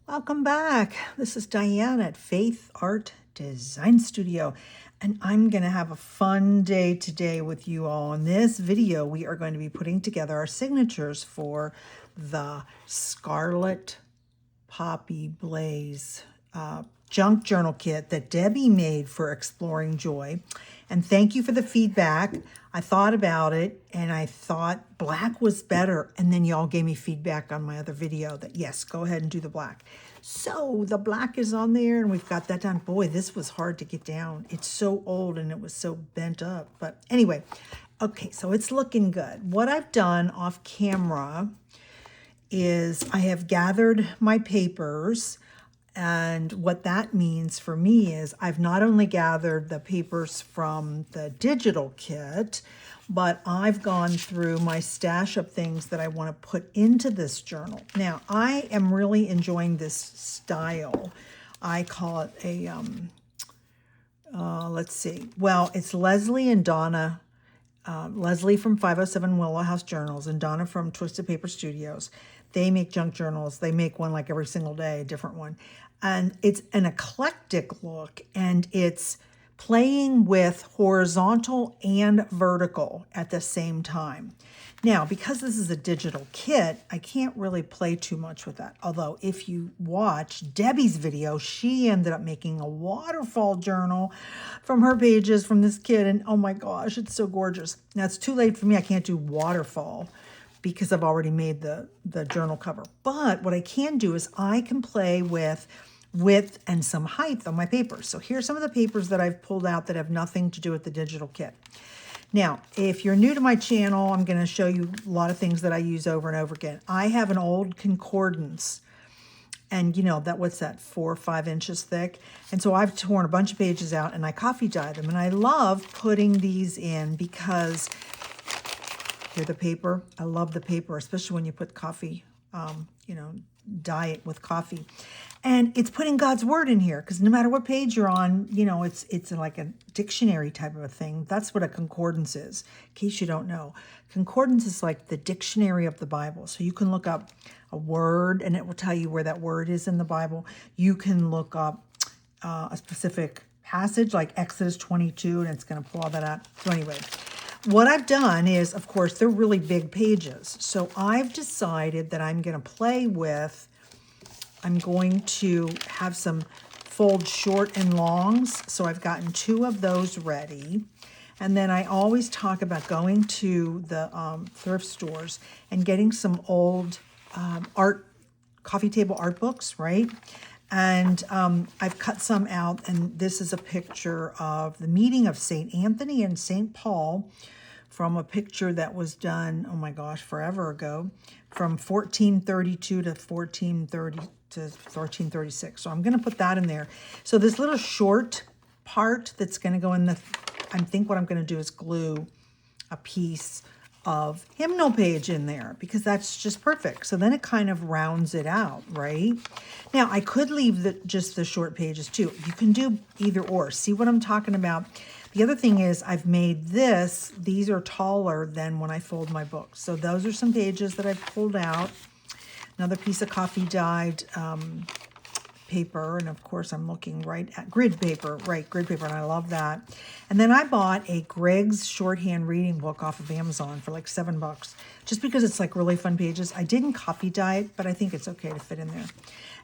Welcome back. This is Diane at Faithart Design Studio, and I'm going to have a fun day today with you all. In this video, we are going to be putting together our signatures for the Scarlett Poppy Blaze junk journal kit that Debbie made for Exploring Joy. And thank you for the feedback. I thought about it and I thought black was better. And then y'all gave me feedback on my other video that yes, go ahead and do the black. So the black is on there and we've got that done. Boy, this was hard to get down. It's so old and it was so bent up. But anyway, okay, so it's looking good. What I've done off camera is I have gathered my papers. And what that means for me is I've not only gathered the papers from the digital kit, but I've gone through my stash of things that I want to put into this journal. Now, I am really enjoying this style. I call it a, let's see. Well, it's Leslie and Donna, Leslie from 507 Willow House Journals and Donna from Twisted Paper Studios. They make junk journals. They make one like every single day, a different one. And it's an eclectic look, and it's playing with horizontal and vertical at the same time. Now, because this is a digital kit, I can't really play too much with that. Although if you watch Debbie's video, she ended up making a waterfall journal from her pages from this kit. And oh my gosh, it's so gorgeous. Now it's too late for me. I can't do waterfall because I've already made the journal cover. But what I can do is I can play with width and some height on my papers. So here's some of the papers that I've pulled out that have nothing to do with the digital kit. Now, if you're new to my channel, I'm going to show you a lot of things that I use over and over again. I have an old concordance, and you know, what's that, 4 or 5 inches thick? And so I've torn a bunch of pages out and I coffee dye them. And I love putting these in because here, the paper. I love the paper, especially when you put coffee, dye it with coffee. And it's putting God's word in here because no matter what page you're on, it's like a dictionary type of a thing. That's what a concordance is, in case you don't know. Concordance is like the dictionary of the Bible. So you can look up a word and it will tell you where that word is in the Bible. You can look up a specific passage like Exodus 22 and it's going to pull all that out. So anyway, what I've done is, of course, they're really big pages. So I've decided that I'm going to have some fold short and longs. So I've gotten 2 of those ready. And then I always talk about going to the thrift stores and getting some old coffee table art books, right? And I've cut some out, and this is a picture of the meeting of St. Anthony and St. Paul from a picture that was done, oh my gosh, forever ago, from 1432 to 1436. So I'm going to put that in there. So this little short part that's going to go in I think what I'm going to do is glue a piece of hymnal page in there because that's just perfect. So then it kind of rounds it out, right? Now I could leave just the short pages too. You can do either or. See what I'm talking about? The other thing is I've made these are taller than when I fold my books. So those are some pages that I've pulled out. Another piece of coffee dyed paper. And of course I'm looking right at grid paper, and I love that. And then I bought a Greg's shorthand reading book off of Amazon for like $7, just because it's like really fun pages. I didn't coffee dye it, but I think it's okay to fit in there.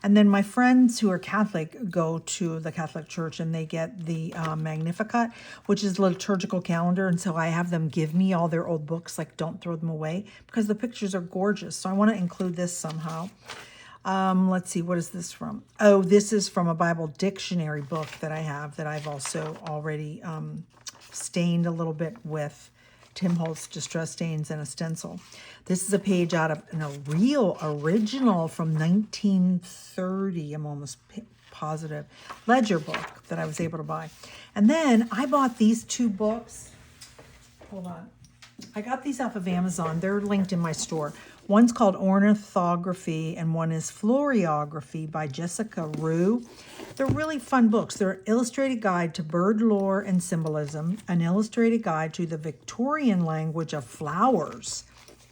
And then my friends who are Catholic go to the Catholic Church and they get the Magnificat, which is a liturgical calendar. And so I have them give me all their old books, like don't throw them away because the pictures are gorgeous. So I want to include this somehow. Let's see, what is this from? Oh, this is from a Bible dictionary book that I have that I've also already stained a little bit with Tim Holtz Distress Stains and a stencil. This is a page out of a real original from 1930, I'm almost positive, ledger book that I was able to buy. And then I bought these 2 books. Hold on. I got these off of Amazon. They're linked in my store. One's called Ornithography and one is Floriography by Jessica Rue. They're really fun books. They're an illustrated guide to bird lore and symbolism, an illustrated guide to the Victorian language of flowers.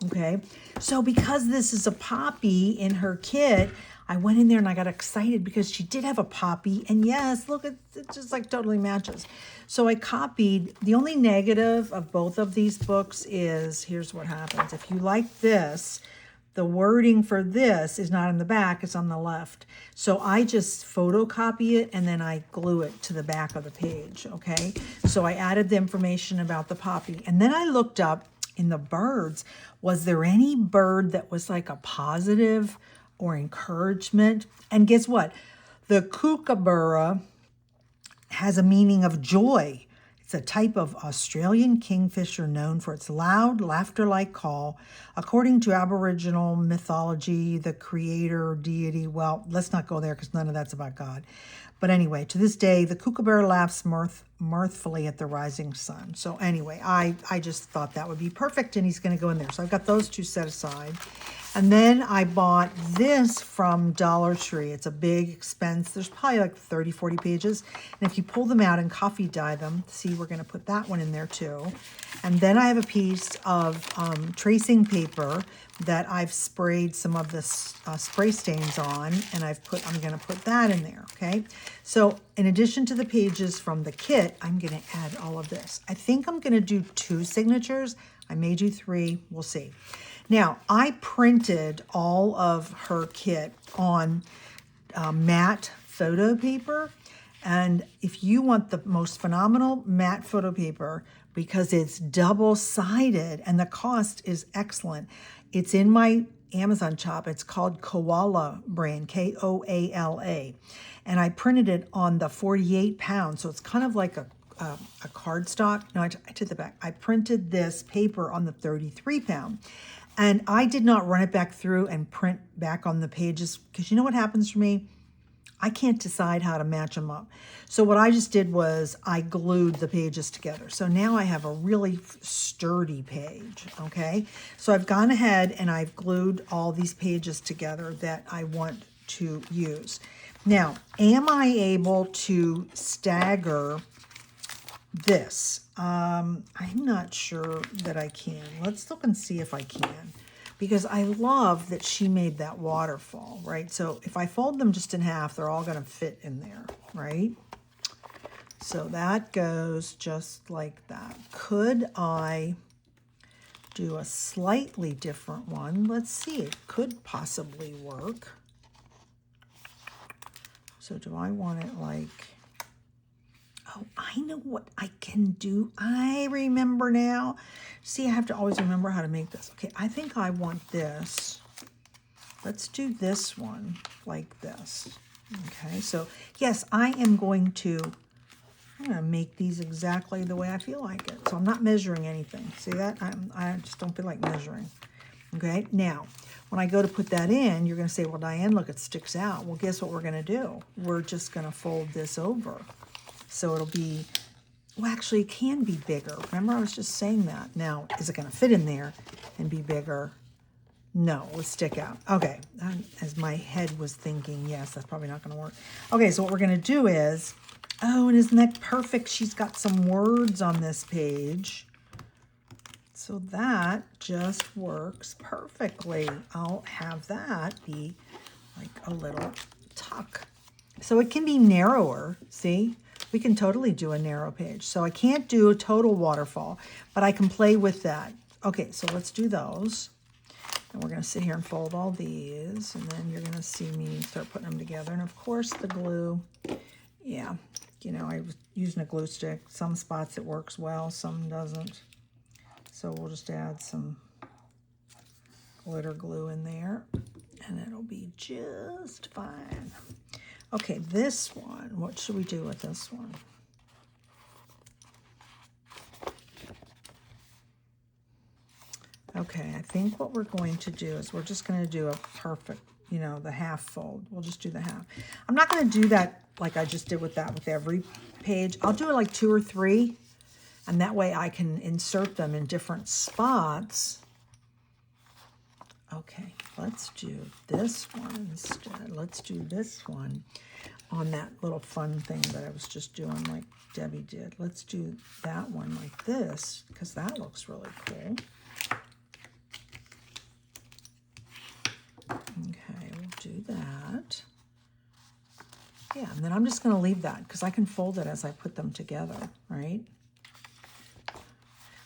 Okay, so because this is a poppy in her kit, I went in there and I got excited because she did have a poppy. And yes, look, it just like totally matches. So I copied. The only negative of both of these books is, here's what happens. If you like this, the wording for this is not in the back, it's on the left. So I just photocopy it and then I glue it to the back of the page, okay? So I added the information about the poppy. And then I looked up in the birds, was there any bird that was like a positive or encouragement? And guess what? The kookaburra has a meaning of joy. It's a type of Australian kingfisher known for its loud, laughter-like call. According to Aboriginal mythology, the creator deity, well, let's not go there because none of that's about God. But anyway, to this day, the kookaburra laughs mirthfully at the rising sun. So anyway, I just thought that would be perfect, and he's going to go in there. So I've got those two set aside. And then I bought this from Dollar Tree. It's a big expense. There's probably like 30, 40 pages. And if you pull them out and coffee dye them, see, we're going to put that one in there too. And then I have a piece of tracing paper that I've sprayed some of the spray stains on, and I'm going to put that in there, okay? So in addition to the pages from the kit, I'm going to add all of this. I think I'm going to do 2 signatures. I may do 3. We'll see. Now, I printed all of her kit on matte photo paper. And if you want the most phenomenal matte photo paper, because it's double-sided and the cost is excellent, it's in my Amazon shop. It's called Koala brand, Koala. And I printed it on the 48 pounds. So it's kind of like a cardstock. No, I did the back. I printed this paper on the 33 pound. And I did not run it back through and print back on the pages because you know what happens for me? I can't decide how to match them up. So what I just did was I glued the pages together. So now I have a really sturdy page, okay? So I've gone ahead and I've glued all these pages together that I want to use. Now, am I able to stagger this? I'm not sure that I can. Let's look and see if I can, because I love that she made that waterfall, right? So if I fold them just in half, they're all going to fit in there, right? So that goes just like that. Could I do a slightly different one? Let's see. It could possibly work. So do I want it like... Oh, I know what I can do. I remember now. See, I have to always remember how to make this. Okay, I think I want this. Let's do this one like this. Okay, so yes, I'm going to make these exactly the way I feel like it. So I'm not measuring anything. See that? I just don't feel like measuring. Okay, now, when I go to put that in, you're going to say, well, Diane, look, it sticks out. Well, guess what we're going to do? We're just going to fold this over. So it'll be, well, actually, it can be bigger. Remember, I was just saying that. Now, is it going to fit in there and be bigger? No, it would stick out. Okay, as my head was thinking, yes, that's probably not going to work. Okay, so what we're going to do is, oh, and isn't that perfect? She's got some words on this page. So that just works perfectly. I'll have that be like a little tuck. So it can be narrower, see? We can totally do a narrow page. So I can't do a total waterfall, but I can play with that. Okay, so let's do those. And we're going to sit here and fold all these, and then you're going to see me start putting them together. And of course, the glue, yeah, you know, I was using a glue stick. Some spots it works well, some doesn't. So we'll just add some glitter glue in there, and it'll be just fine. Okay, this one, what should we do with this one? Okay, I think what we're going to do is we're just going to do a perfect, you know, the half fold. We'll just do the half. I'm not going to do that like I just did with that with every page. I'll do it like 2 or 3, and that way I can insert them in different spots. Okay, let's do this one instead. Let's do this one on that little fun thing that I was just doing like Debbie did. Let's do that one like this because that looks really cool. Okay, we'll do that. Yeah, and then I'm just going to leave that because I can fold it as I put them together, right?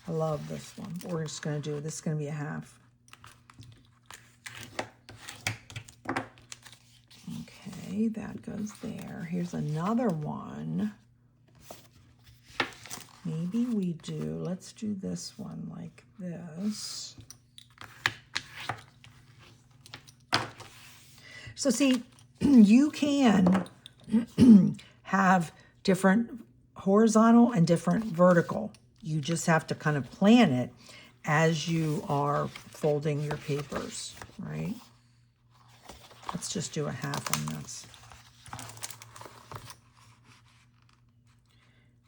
I love this one. We're just going to do, this is going to be a half. Okay, that goes there. Here's another one. Maybe we do, let's do this one like this. So see, you can have different horizontal and different vertical. You just have to kind of plan it as you are folding your papers, right? Let's just do a half on this.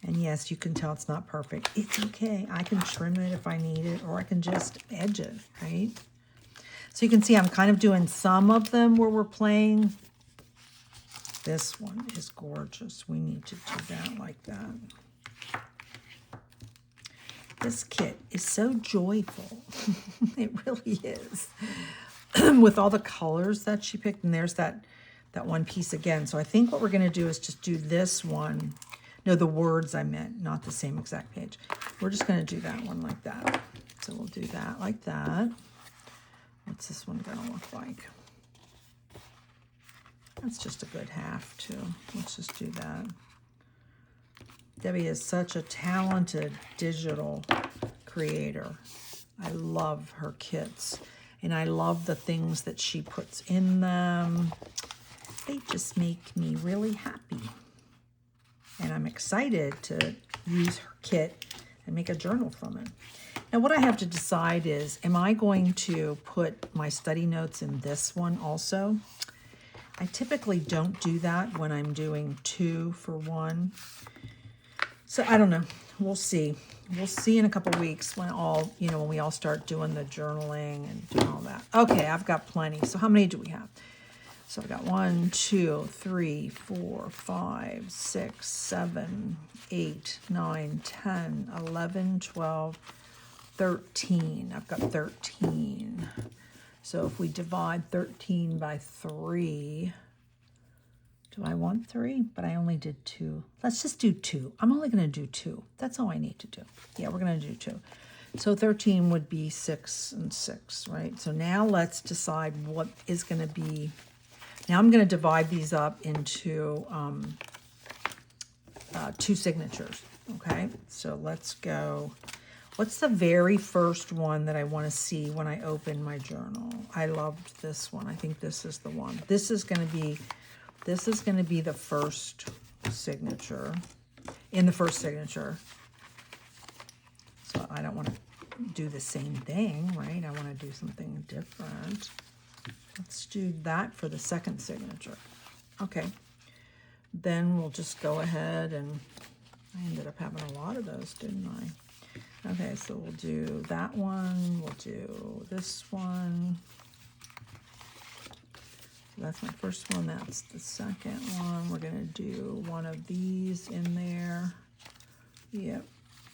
And yes, you can tell it's not perfect. It's okay. I can trim it if I need it, or I can just edge it, right? So you can see I'm kind of doing some of them where we're playing. This one is gorgeous. We need to do that like that. This kit is so joyful. It really is. With all the colors that she picked, and there's that one piece again. So I think what we're going to do is just do this one. No, the words I meant, not the same exact page. We're just going to do that one like that. So we'll do that like that. What's this one going to look like? That's just a good half, too. Let's just do that. Debbie is such a talented digital creator. I love her kits, and I love the things that she puts in them. They just make me really happy. And I'm excited to use her kit and make a journal from it. Now what I have to decide is, am I going to put my study notes in this one also? I typically don't do that when I'm doing 2 for 1. So I don't know. We'll see. We'll see in a couple weeks when when we all start doing the journaling and doing all that. Okay, I've got plenty. So how many do we have? So I've got 1, 2, 3, 4, 5, 6, 7, 8, 9, 10, 11, 12, 13. I've got 13. So if we divide 13 by 3, do I want 3? But I only did 2. Let's just do 2. I'm only going to do 2. That's all I need to do. Yeah, we're going to do 2. So 13 would be 6 and 6, right? So now let's decide what is going to be. Now I'm going to divide these up into 2 signatures, okay? So let's go. What's the very first one that I want to see when I open my journal? I loved this one. I think this is the one. This is going to be the first signature, in the first signature. So I don't want to do the same thing, right? I want to do something different. Let's do that for the second signature. Okay. Then we'll just go ahead, and I ended up having a lot of those, didn't I? Okay, so we'll do that one. We'll do this one. So that's my first one. That's the second one. We're going to do one of these in there. Yep.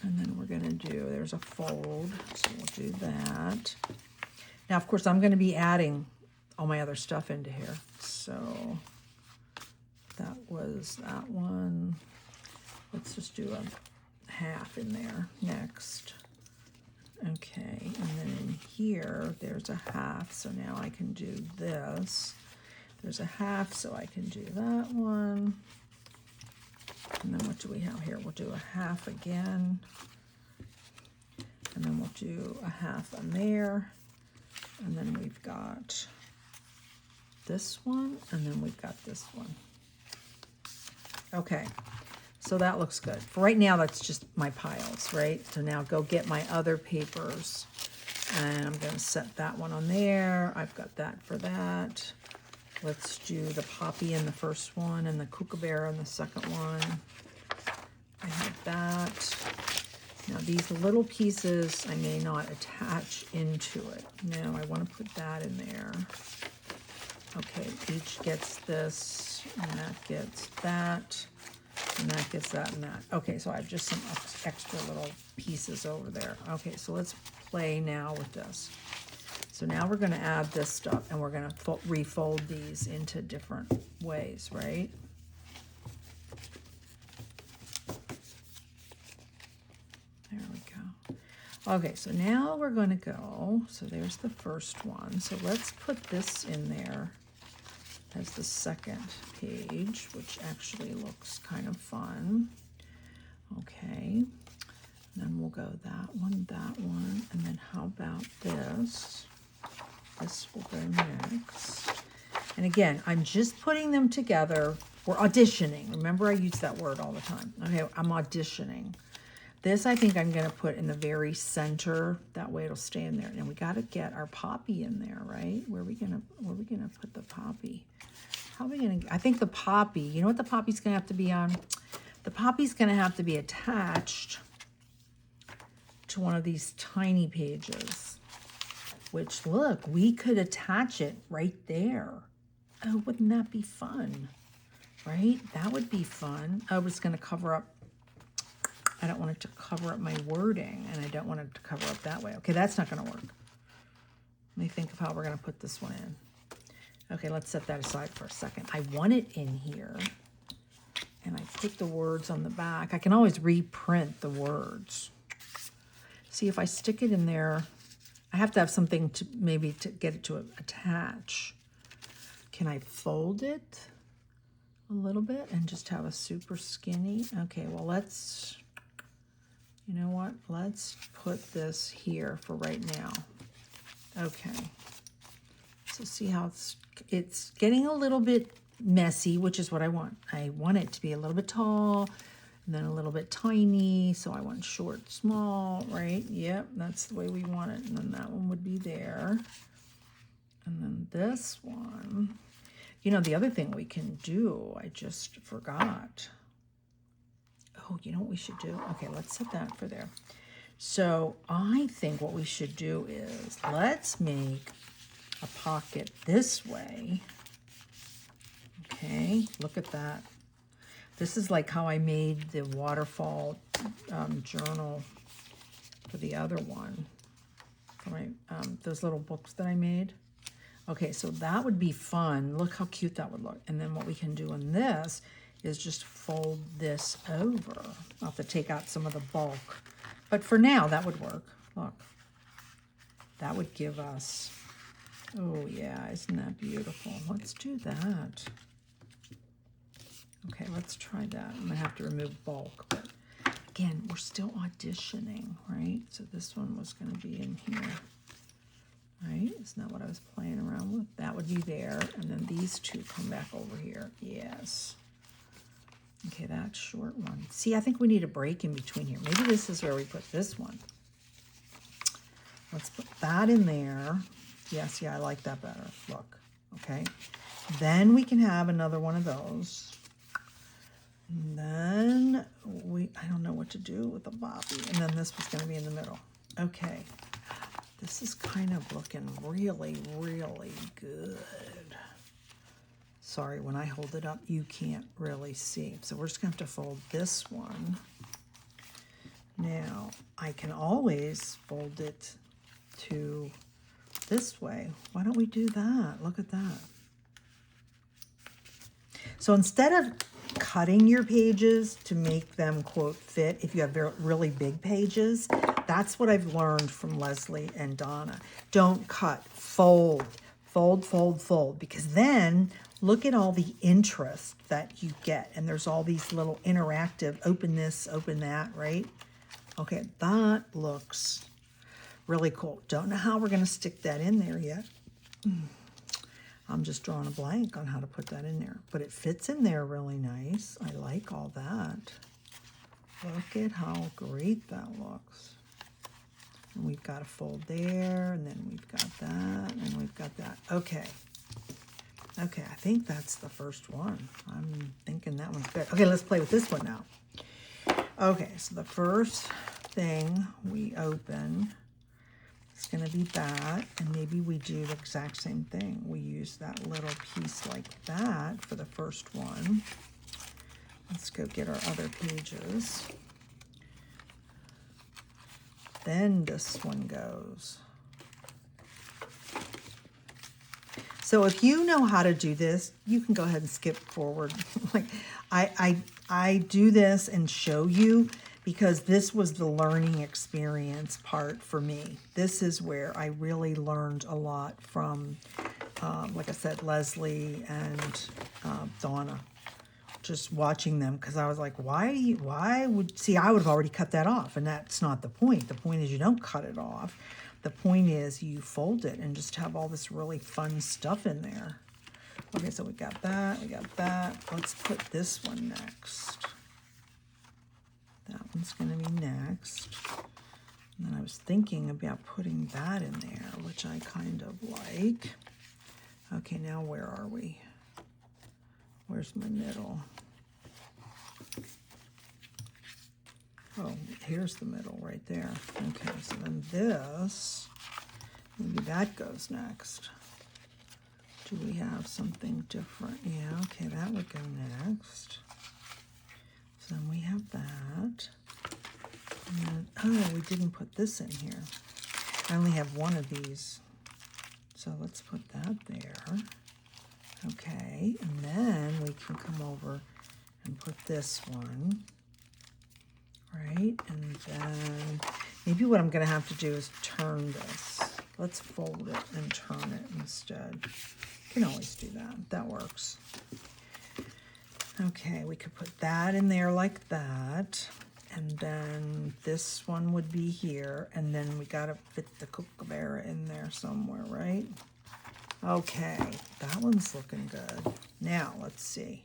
And then we're going to do, there's a fold. So we'll do that. Now, of course, I'm going to be adding all my other stuff into here. So that was that one. Let's just do a half in there next. Okay, and then in here, there's a half. So now I can do this. There's a half, so I can do that one. And then what do we have here? We'll do a half again. And then we'll do a half on there. And then we've got this one, and then we've got this one. Okay, so that looks good. For right now, that's just my piles, right? So now go get my other papers, and I'm going to set that one on there. I've got that for that. Let's do the poppy in the first one and the kookaburra in the second one. I have that. Now these little pieces I may not attach into it. No, I want to put that in there. Okay, each gets this, and that gets that, and that gets that and that. Okay, so I have just some extra little pieces over there. Okay, so let's play now with this. So now we're going to add this stuff, and we're going to refold these into different ways, right? Okay, so now we're going to go, so there's the first one. So let's put this in there as the second page, which actually looks kind of fun. Okay, then we'll go that one, and then how about this? This will go next. And again, I'm just putting them together. We're auditioning. Remember, I use that word all the time. Okay, I'm auditioning. This, I think I'm going to put in the very center. That way it'll stay in there. And we got to get our poppy in there, right? Where are we going to put the poppy? How are we going to, I think the poppy, you know what the poppy's going to have to be on? The poppy's going to have to be attached to one of these tiny pages, which, look, we could attach it right there. Oh, wouldn't that be fun? Right? That would be fun. Oh, it's going to cover up. I don't want it to cover up my wording, and I don't want it to cover up that way. Okay, that's not going to work. Let me think of how we're going to put this one in. Okay, let's set that aside for a second. I want it in here, and I put the words on the back. I can always reprint the words. See, if I stick it in there, I have to have something to maybe to get it to attach. Can I fold it a little bit and just have a super skinny? Okay, well, let's, you know what? Let's put this here for right now. Okay. So see how it's getting a little bit messy, which is what I want. I want it to be a little bit tall and then a little bit tiny. So I want short, small, right? Yep, that's the way we want it. And then that one would be there. And then this one, you know, the other thing we can do, I just forgot. Oh, you know what we should do? Okay, let's set that for there. So I think what we should do is let's make a pocket this way. Okay, look at that. This is like how I made the waterfall journal for the other one, for my, those little books that I made. Okay, so that would be fun. Look how cute that would look. And then what we can do in this is just fold this over. I'll have to take out some of the bulk. But for now, that would work. Look, that would give us, oh yeah, isn't that beautiful? Let's do that. Okay, let's try that. I'm gonna have to remove bulk, but again, we're still auditioning, right? So this one was gonna be in here. Right, isn't that what I was playing around with? That would be there, and then these two come back over here. Yes. Okay, that short one. See, I think we need a break in between here. Maybe this is where we put this one. Let's put that in there. Yes, yeah, I like that better. Look, okay. Then we can have another one of those. And then I don't know what to do with the Bobby. And then this was going to be in the middle. Okay. This is kind of looking really, really good. Sorry, when I hold it up, you can't really see. So we're just going to have to fold this one. Now, I can always fold it to this way. Why don't we do that? Look at that. So instead of cutting your pages to make them, quote, fit, if you have really big pages, that's what I've learned from Leslie and Donna. Don't cut, fold, fold, fold, fold, because then look at all the interest that you get. And there's all these little interactive, open this, open that, right? Okay, that looks really cool. Don't know how we're going to stick that in there yet. I'm just drawing a blank on how to put that in there. But it fits in there really nice. I like all that. Look at how great that looks. And we've got a fold there, and then we've got that, and we've got that. Okay. Okay, I think that's the first one. I'm thinking that one's good. Okay, let's play with this one now. Okay, so the first thing we open is going to be that, and maybe we do the exact same thing. We use that little piece like that for the first one. Let's go get our other pages. Then this one goes. So if you know how to do this, you can go ahead and skip forward. Like I do this and show you because this was the learning experience part for me. This is where I really learned a lot from, like I said, Leslie and Donna. Just watching them, because I was like, why would, see, I would have already cut that off, and that's not the point. The point is you don't cut it off. The point is you fold it and just have all this really fun stuff in there. Okay, so we got that, we got that. Let's put this one next. That one's gonna be next. And then I was thinking about putting that in there, which I kind of like. Okay, now where are we? Where's my middle? Oh, here's the middle right there. Okay, so then this, maybe that goes next. Do we have something different? Yeah, okay, that would go next. So then we have that. And then, oh, we didn't put this in here. I only have one of these. So let's put that there. Okay, and then we can come over and put this one, right? And then maybe what I'm gonna have to do is turn this. Let's fold it and turn it instead. Can always do that, that works. Okay, we could put that in there like that. And then this one would be here. And then we gotta fit the kookaburra in there somewhere, right? Okay, that one's looking good. Now, let's see.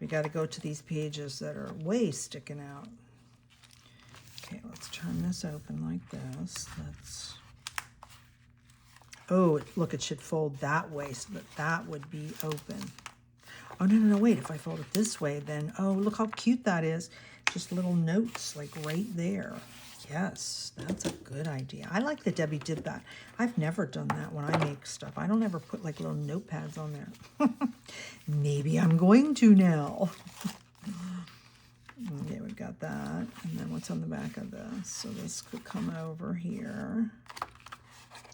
We got to go to these pages that are way sticking out. Okay, let's turn this open like this. Let's... Oh, look, it should fold that way so that that would be open. Oh, no, wait. If I fold it this way, then... Oh, look how cute that is. Just little notes, like right there. Yes, that's a good idea. I like that Debbie did that. I've never done that when I make stuff. I don't ever put like little notepads on there. Maybe I'm going to now. Okay, we got that. And then what's on the back of this? So this could come over here.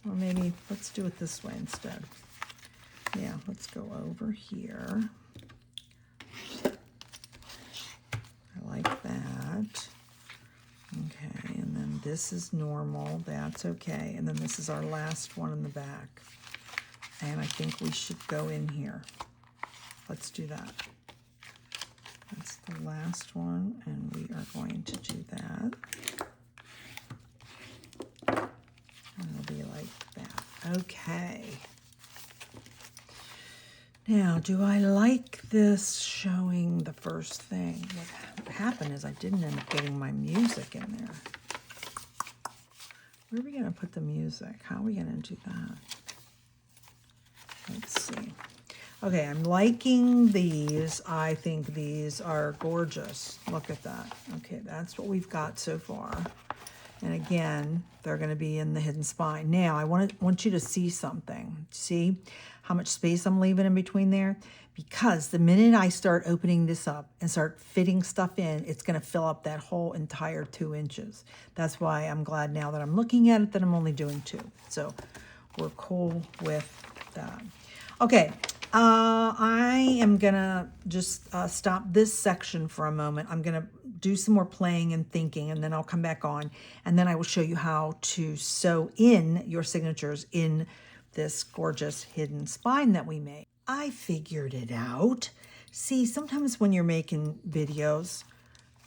Or maybe let's do it this way instead. Yeah, let's go over here. I like that. Okay, and then this is normal, that's okay. And then this is our last one in the back. And I think we should go in here. Let's do that. That's the last one, and we are going to do that. And it'll be like that. Okay. Now, do I like this showing the first thing? What happened is I didn't end up getting my music in there. Where are we going to put the music? How are we going to do that? Let's see. Okay, I'm liking these. I think these are gorgeous. Look at that. Okay, that's what we've got so far. And again, they're going to be in the hidden spine. Now, I want you to see something. See how much space I'm leaving in between there? Because the minute I start opening this up and start fitting stuff in, it's going to fill up that whole entire 2 inches. That's why I'm glad now that I'm looking at it that I'm only doing 2. So we're cool with that. Okay, I am going to just stop this section for a moment. I'm going to do some more playing and thinking, and then I'll come back on, and then I will show you how to sew in your signatures in this gorgeous hidden spine that we made. I figured it out. See, sometimes when you're making videos,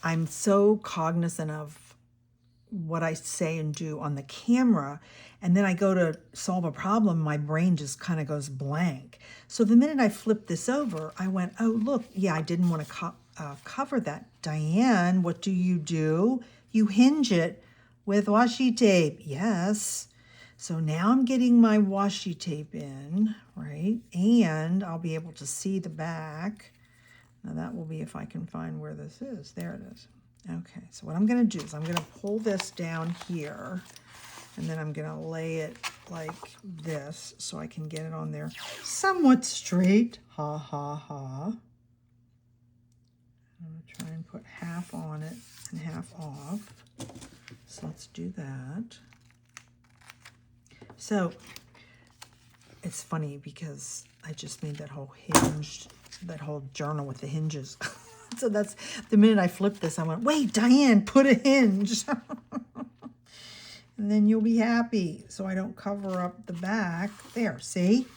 I'm so cognizant of what I say and do on the camera, and then I go to solve a problem, my brain just kind of goes blank. So the minute I flipped this over, I went, oh, look, yeah, I didn't want to cover that. Diane, what do? You hinge it with washi tape. Yes. So now I'm getting my washi tape in, right? And I'll be able to see the back. Now that will be if I can find where this is. There it is. Okay, so what I'm going to do is I'm going to pull this down here, and then I'm going to lay it like this so I can get it on there somewhat straight. Ha, ha, ha. I'm going to try and put half on it and half off. So let's do that. So it's funny because I just made that whole journal with the hinges. So that's the minute I flipped this, I went, wait, Diane, put a hinge. And then you'll be happy. So I don't cover up the back. There, see?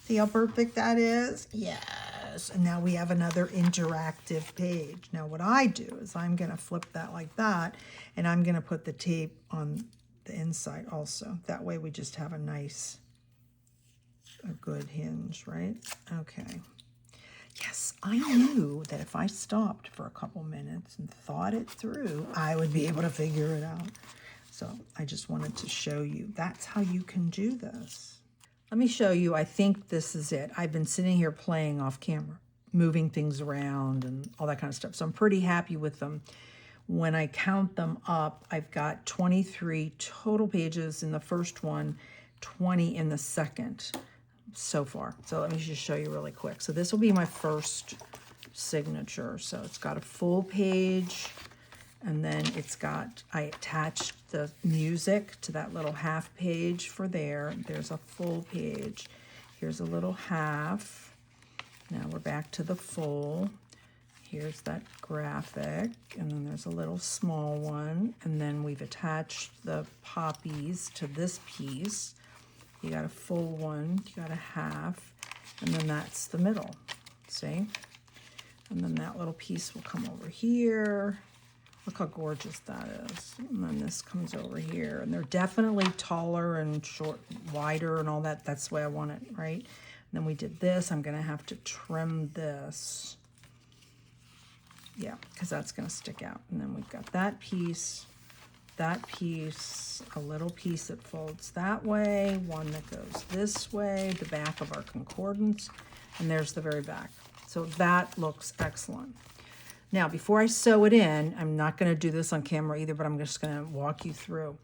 See how perfect that is? Yes. And now we have another interactive page. Now what I do is I'm going to flip that like that, and I'm going to put the tape on the inside also. That way we just have a good hinge, right? Okay. Yes, I knew that if I stopped for a couple minutes and thought it through, I would be able to figure it out. So I just wanted to show you. That's how you can do this. Let me show you. I think this is it. I've been sitting here playing off camera, moving things around and all that kind of stuff. So I'm pretty happy with them. When I count them up, I've got 23 total pages in the first one, 20 in the second so far. So let me just show you really quick. So this will be my first signature. So it's got a full page, and then I attached the music to that little half page for there. There's a full page. Here's a little half. Now we're back to the full. Here's that graphic, and then there's a little small one, and then we've attached the poppies to this piece. You got a full one, you got a half, and then that's the middle, see? And then that little piece will come over here. Look how gorgeous that is. And then this comes over here, and they're definitely taller and wider and all that. That's the way I want it, right? And then we did this. I'm gonna have to trim this. Yeah, because that's gonna stick out. And then we've got that piece, a little piece that folds that way, one that goes this way, the back of our concordance, and there's the very back. So that looks excellent. Now, before I sew it in, I'm not going to do this on camera either, but I'm just going to walk you through.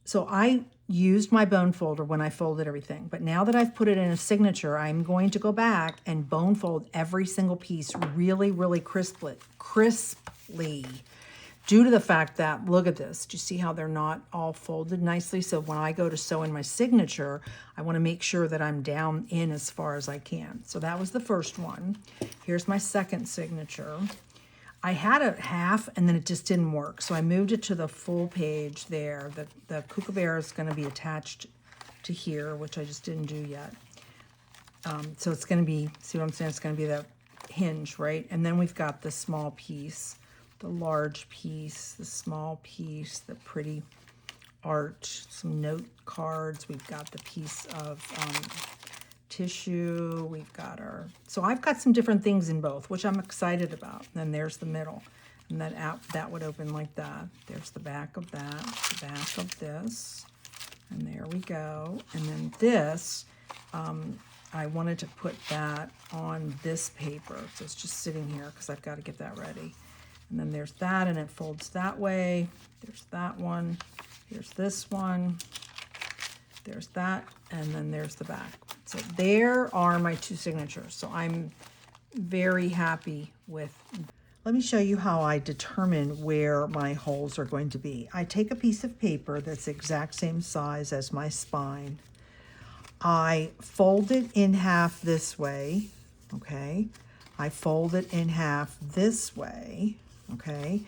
So I used my bone folder when I folded everything, but now that I've put it in a signature, I'm going to go back and bone fold every single piece really, really crisply, due to the fact that, look at this, do you see how they're not all folded nicely? So when I go to sew in my signature, I want to make sure that I'm down in as far as I can. So that was the first one. Here's my second signature. I had a half and then it just didn't work. So I moved it to the full page there. The kookaburra is going to be attached to here, which I just didn't do yet. So it's going to be, see what I'm saying? It's going to be the hinge, right? And then we've got the small piece, the large piece, the small piece, the pretty art, some note cards. We've got the piece of tissue. We've got so I've got some different things in both, which I'm excited about. And then there's the middle, and that would open like that. There's the back of that, the back of this, and there we go. And then this, I wanted to put that on this paper, so it's just sitting here because I've got to get that ready. And then there's that, and it folds that way. There's that one. Here's this one. There's that, and then there's the back. So there are my two signatures. So I'm very happy with. Let me show you how I determine where my holes are going to be. I take a piece of paper that's the exact same size as my spine. I fold it in half this way, okay? I fold it in half this way, okay?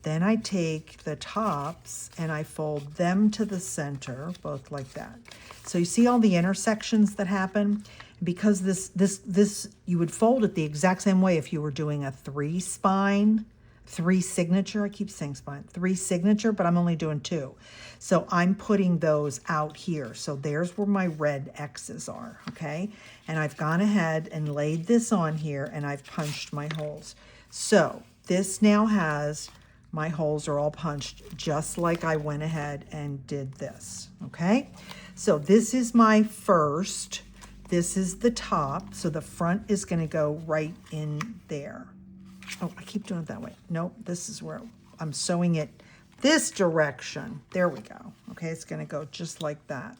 Then I take the tops and I fold them to the center, both like that. So you see all the intersections that happen? Because this you would fold it the exact same way if you were doing a three signature, I keep saying spine, three signature, but I'm only doing two. So I'm putting those out here. So there's where my red X's are, okay? And I've gone ahead and laid this on here and I've punched my holes. So this now has, my holes are all punched just like I went ahead and did this, okay? So this is my first, this is the top, so the front is gonna go right in there. Oh, I keep doing it that way. Nope, this is where I'm sewing it this direction. There we go. Okay, it's gonna go just like that.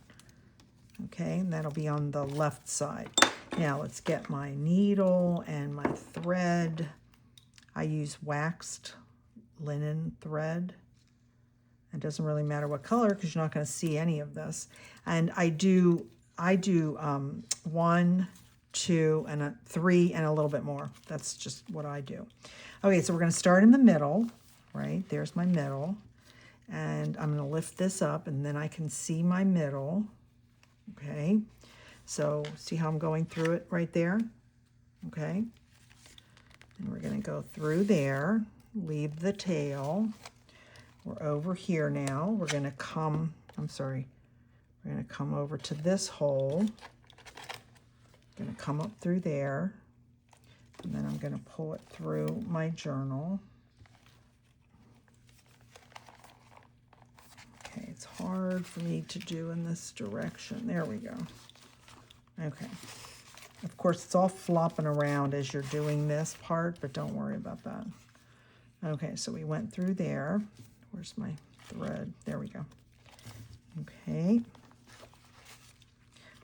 Okay, and that'll be on the left side. Now let's get my needle and my thread. I use waxed linen thread. It doesn't really matter what color because you're not going to see any of this. And I do 1, 2, and a 3, and a little bit more. That's just what I do. Okay, so we're going to start in the middle, right? There's my middle. And I'm going to lift this up, and then I can see my middle. Okay, so see how I'm going through it right there? Okay, and we're going to go through there, leave the tail. We're over here now. We're going to come, I'm sorry, we're going to come over to this hole. Going to come up through there, and then I'm going to pull it through my journal. Okay, it's hard for me to do in this direction. There we go. Okay. Of course, it's all flopping around as you're doing this part, but don't worry about that. Okay, so we went through there. Where's my thread? There we go. Okay.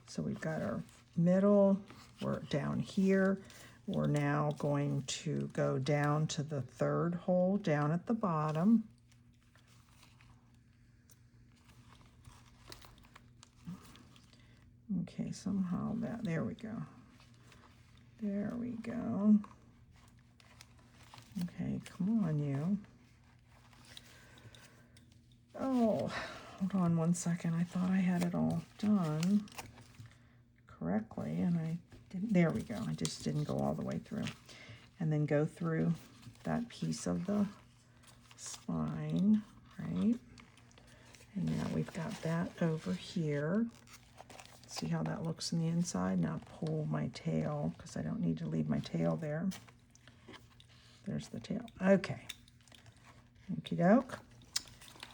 So we've got our middle. We're down here. We're now going to go down to the 3rd hole down at the bottom. Okay, somehow that, there we go. There we go. Okay, come on, you. Oh, hold on one second. I thought I had it all done correctly, and I didn't. There we go. I just didn't go all the way through. And then go through that piece of the spine, right? And now we've got that over here. See how that looks in the inside? Now pull my tail, because I don't need to leave my tail there. There's the tail. Okay. Okie doke.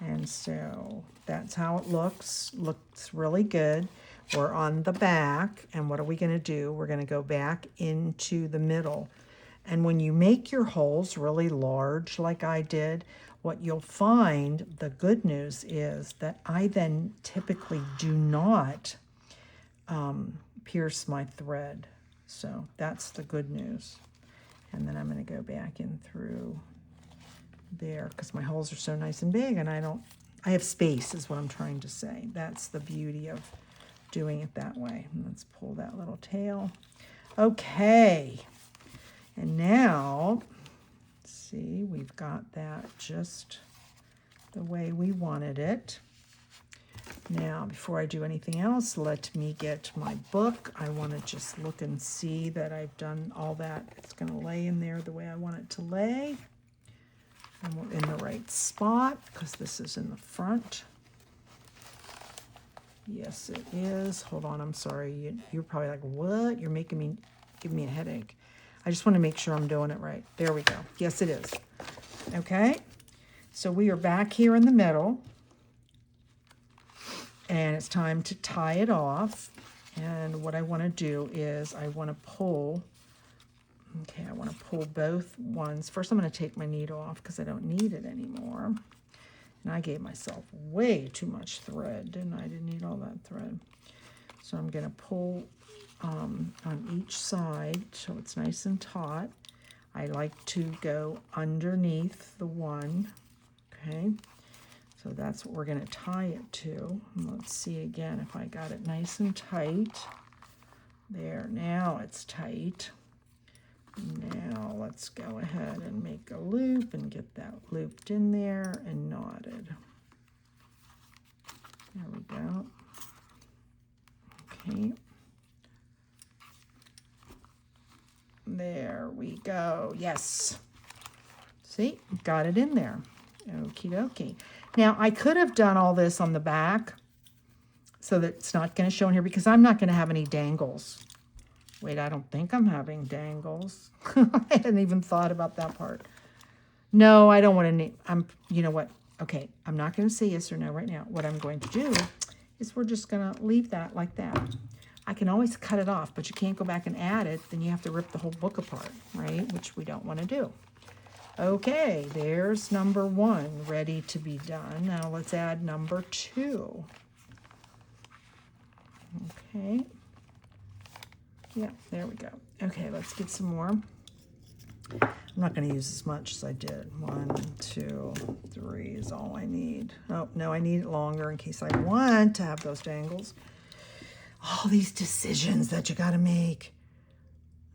And so that's how it looks. Looks really good. We're on the back, and what are we going to do? We're going to go back into the middle. And when you make your holes really large like I did, what you'll find, the good news is that I then typically do not pierce my thread. So that's the good news. And then I'm going to go back in through there because my holes are so nice and big, and I have space is what I'm trying to say. That's the beauty of doing it that way. And let's pull that little tail. Okay. And now, see, we've got that just the way we wanted it. Now, before I do anything else, let me get my book. I want to just look and see that I've done all that. It's going to lay in there the way I want it to lay. And we're in the right spot because this is in the front. Yes, it is. Hold on, I'm sorry. You're probably like, what? You're making me, giving me a headache. I just want to make sure I'm doing it right. There we go. Yes, it is. Okay. So we are back here in the middle. And it's time to tie it off. And what I want to do is I want to pull, okay, I want to pull both ones. First, I'm going to take my needle off because I don't need it anymore. And I gave myself way too much thread, didn't I? I didn't need all that thread. So I'm going to pull on each side so it's nice and taut. I like to go underneath the one, okay? So that's what we're going to tie it to. And let's see again if I got it nice and tight. There, now it's tight. Now let's go ahead and make a loop and get that looped in there and knotted. There we go. Okay. There we go. Yes. See, got it in there. Okie dokie. Now, I could have done all this on the back so that it's not going to show in here because I'm not going to have any dangles. Wait, I don't think I'm having dangles. I hadn't even thought about that part. No, I don't want to, you know what? Okay, I'm not going to say yes or no right now. What I'm going to do is we're just going to leave that like that. I can always cut it off, but you can't go back and add it. Then you have to rip the whole book apart, right? Which we don't want to do. Okay, there's number 1 ready to be done. Now let's add number 2. Okay. Yeah, there we go. Okay, let's get some more. I'm not going to use as much as I did. 1, 2, 3 is all I need. Oh, no, I need it longer in case I want to have those dangles. All these decisions that you got to make.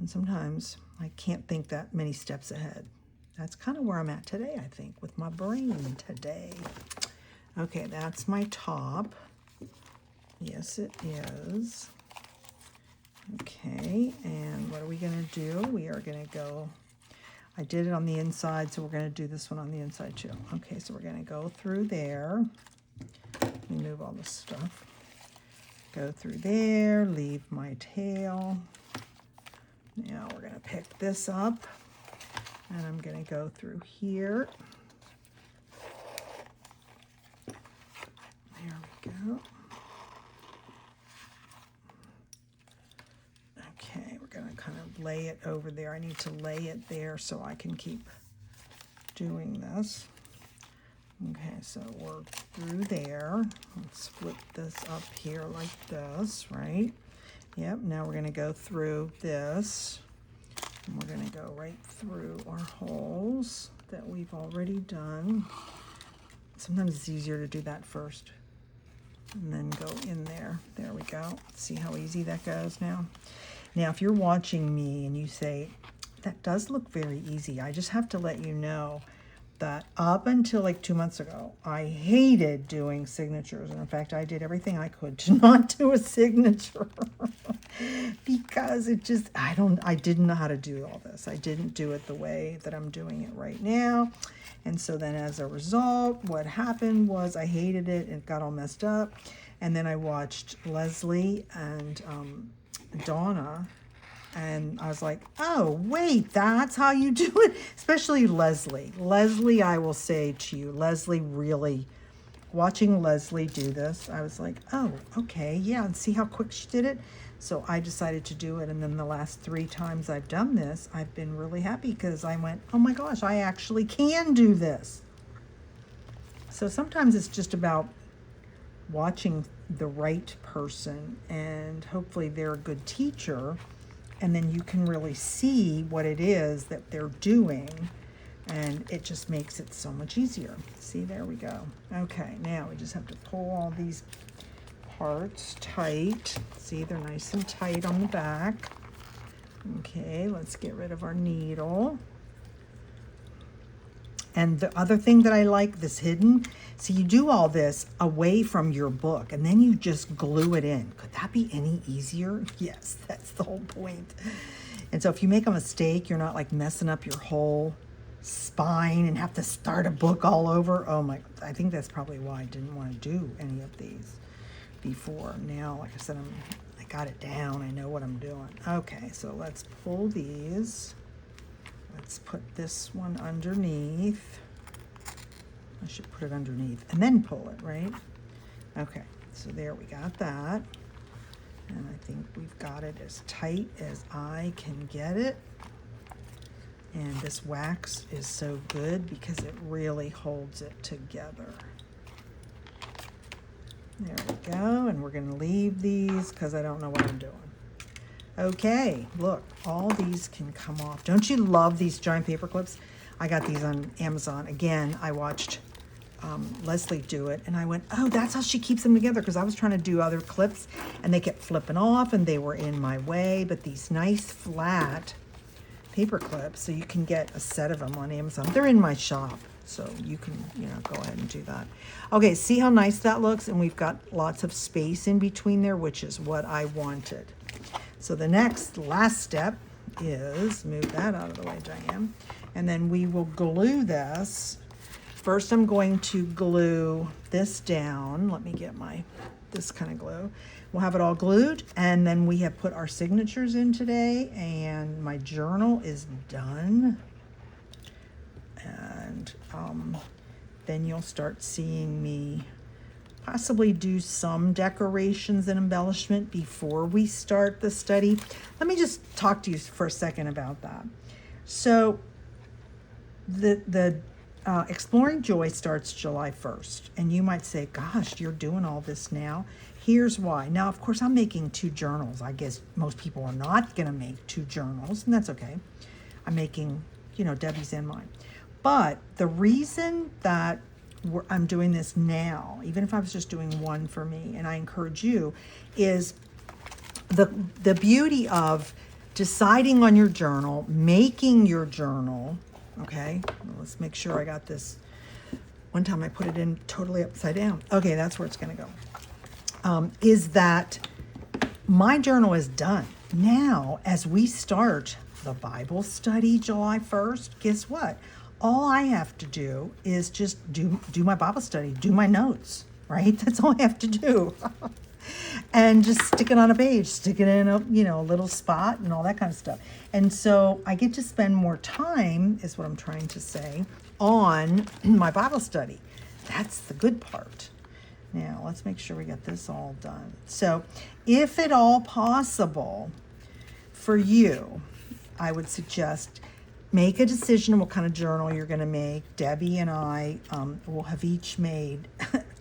And sometimes I can't think that many steps ahead. That's kind of where I'm at today, I think, with my brain today. Okay, that's my top. Yes, it is. Okay, and what are we going to do? We are going to go, I did it on the inside, so we're going to do this one on the inside too. Okay, so we're going to go through there. Remove all this stuff. Go through there, leave my tail. Now we're going to pick this up, and I'm going to go through here. There we go. Okay, we're going to kind of lay it over there. I need to lay it there so I can keep doing this. Okay, so we're through there. Let's flip this up here like this, right? Yep, now we're going to go through this. And we're going to go right through our holes that we've already done. Sometimes it's easier to do that first and then go in there. There we go. See how easy that goes now? Now, if you're watching me and you say, that does look very easy, I just have to let you know that up until like 2 months ago, I hated doing signatures. And in fact, I did everything I could to not do a signature because it just, I didn't know how to do all this. I didn't do it the way that I'm doing it right now. And so then as a result, what happened was I hated it. It got all messed up. And then I watched Leslie and Donna, and I was like, oh, wait, that's how you do it? Especially Leslie. Leslie, I will say to you, Leslie really, watching Leslie do this, I was like, oh, okay, yeah, and see how quick she did it? So I decided to do it, and then the last 3 times I've done this, I've been really happy because I went, oh my gosh, I actually can do this. So sometimes it's just about watching the right person, and hopefully they're a good teacher, and then you can really see what it is that they're doing, and it just makes it so much easier. See, there we go. Okay, now we just have to pull all these parts tight. See, they're nice and tight on the back. Okay, let's get rid of our needle. And the other thing that I like, this hidden, so you do all this away from your book and then you just glue it in. Could that be any easier? Yes, that's the whole point. And so if you make a mistake, you're not like messing up your whole spine and have to start a book all over. Oh my, I think that's probably why I didn't want to do any of these before. Now, like I said, I got it down. I know what I'm doing. Okay, so let's pull these. Let's put this one underneath. I should put it underneath and then pull it, right? Okay, so there we got that. And I think we've got it as tight as I can get it. And this wax is so good because it really holds it together. There we go, and we're gonna leave these because I don't know what I'm doing. Okay, look, all these can come off. Don't you love these giant paper clips? I got these on Amazon. Again, I watched Leslie do it, and I went, oh, that's how she keeps them together, because I was trying to do other clips, and they kept flipping off, and they were in my way. But these nice flat paper clips, so you can get a set of them on Amazon. They're in my shop, so you can, go ahead and do that. Okay, see how nice that looks? And we've got lots of space in between there, which is what I wanted. So the last step is, move that out of the way, Diane, and then we will glue this. First, I'm going to glue this down. Let me get this kind of glue. We'll have it all glued, and then we have put our signatures in today, and my journal is done. And then you'll start seeing me possibly do some decorations and embellishment before we start the study. Let me just talk to you for a second about that. So the Exploring Joy starts July 1st, and you might say, gosh, you're doing all this now. Here's why. Now, of course, I'm making 2 journals. I guess most people are not going to make 2 journals, and that's okay. I'm making, Debbie's and mine. But the reason that I'm doing this now, even if I was just doing one for me, and I encourage you, is the beauty of deciding on your journal, making your journal, okay? Let's make sure I got this. One time I put it in totally upside down. Okay, that's where it's going to go. Is that my journal is done. Now, as we start the Bible study July 1st, guess what? All I have to do is just do my Bible study, do my notes, right? That's all I have to do. And just stick it on a page, stick it in a little spot and all that kind of stuff. And so I get to spend more time, is what I'm trying to say, on my Bible study. That's the good part. Now, let's make sure we get this all done. So, if at all possible for you, I would suggest make a decision on what kind of journal you're going to make. Debbie and I will have each made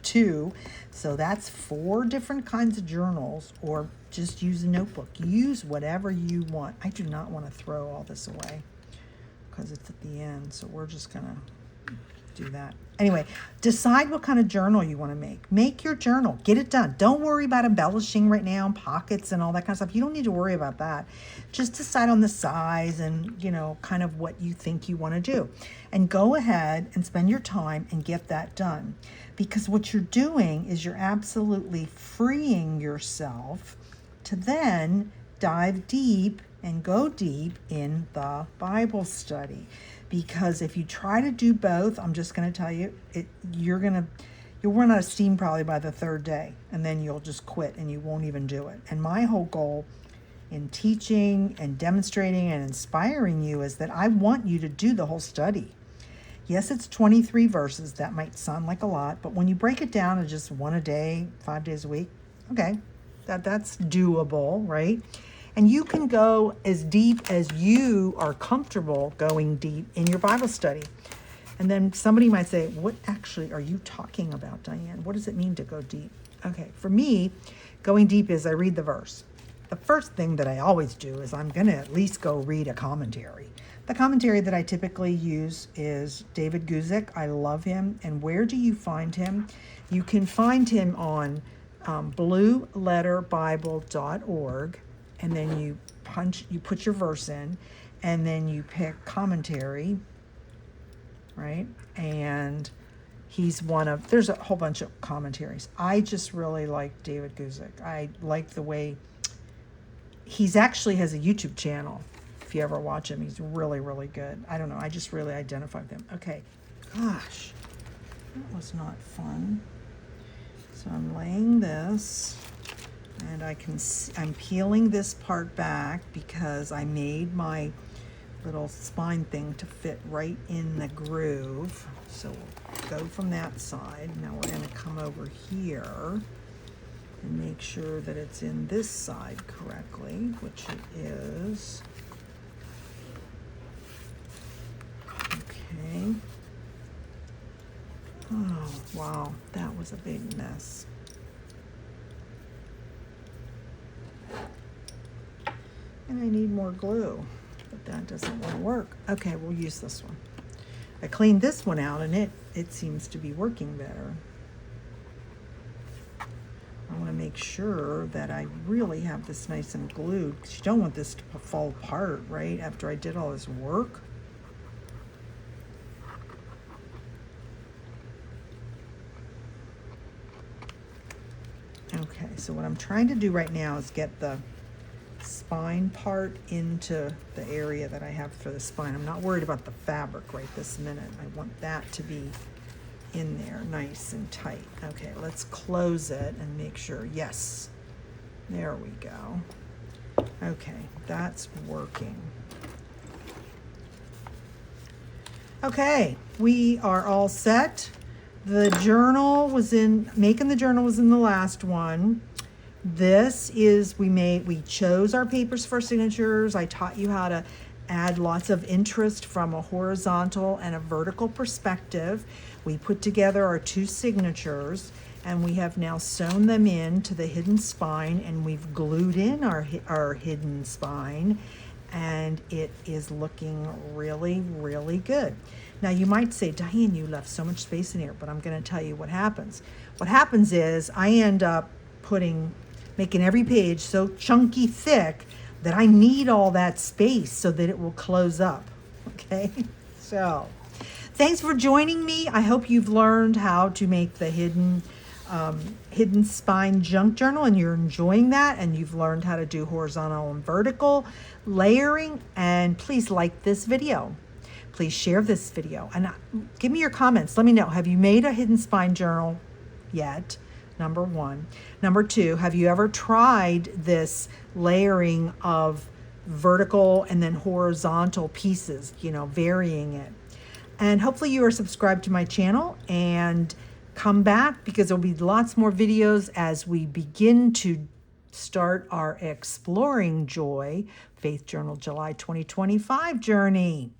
2. So that's 4 different kinds of journals, or just use a notebook. Use whatever you want. I do not want to throw all this away because it's at the end. So we're just going to do that. Anyway, decide what kind of journal you want to make. Make your journal. Get it done. Don't worry about embellishing right now and pockets and all that kind of stuff. You don't need to worry about that. Just decide on the size and, kind of what you think you want to do. And go ahead and spend your time and get that done. Because what you're doing is you're absolutely freeing yourself to then dive deep and go deep in the Bible study. Because if you try to do both, I'm just going to tell you, you'll run out of steam probably by the 3rd day, and then you'll just quit and you won't even do it. And my whole goal in teaching and demonstrating and inspiring you is that I want you to do the whole study. Yes, it's 23 verses. That might sound like a lot, but when you break it down to just 1 a day, 5 days a week, okay, that's doable, right? And you can go as deep as you are comfortable going deep in your Bible study. And then somebody might say, what actually are you talking about, Diane? What does it mean to go deep? Okay, for me, going deep is I read the verse. The first thing that I always do is I'm going to at least go read a commentary. The commentary that I typically use is David Guzik. I love him. And where do you find him? You can find him on blueletterbible.org. And then you put your verse in, and then you pick commentary, right? And there's a whole bunch of commentaries. I just really like David Guzik. I like the way he's actually has a YouTube channel. If you ever watch him, he's really, really good. I don't know. I just really identify with him. Okay. Gosh, that was not fun. So I'm laying this. And I'm peeling this part back because I made my little spine thing to fit right in the groove. So we'll go from that side. Now we're going to come over here and make sure that it's in this side correctly, which it is. Okay. Oh, wow. That was a big mess. And I need more glue, but that doesn't want to work. Okay, we'll use this one. I cleaned this one out and it seems to be working better. I want to make sure that I really have this nice and glued, because you don't want this to fall apart, right, after I did all this work. Okay, so what I'm trying to do right now is get the spine part into the area that I have for the spine. I'm not worried about the fabric right this minute. I want that to be in there nice and tight. Okay, let's close it and make sure. Yes, there we go. Okay, that's working. Okay, we are all set. The journal was making the journal was in the last one. This is, we chose our papers for signatures. I taught you how to add lots of interest from a horizontal and a vertical perspective. We put together our 2 signatures, and we have now sewn them into the hidden spine, and we've glued in our hidden spine, and it is looking really, really good. Now you might say, Diane, you left so much space in here, but I'm going to tell you what happens. What happens is I end up making every page so chunky thick that I need all that space so that it will close up. Okay, so thanks for joining me. I hope you've learned how to make the hidden spine junk journal, and you're enjoying that, and you've learned how to do horizontal and vertical layering. And please like this video. Please share this video and give me your comments. Let me know, have you made a hidden spine journal yet? Number one. Number two, have you ever tried this layering of vertical and then horizontal pieces, varying it? And hopefully you are subscribed to my channel and come back, because there'll be lots more videos as we begin to start our Exploring Joy Faith Journal July 2025 journey.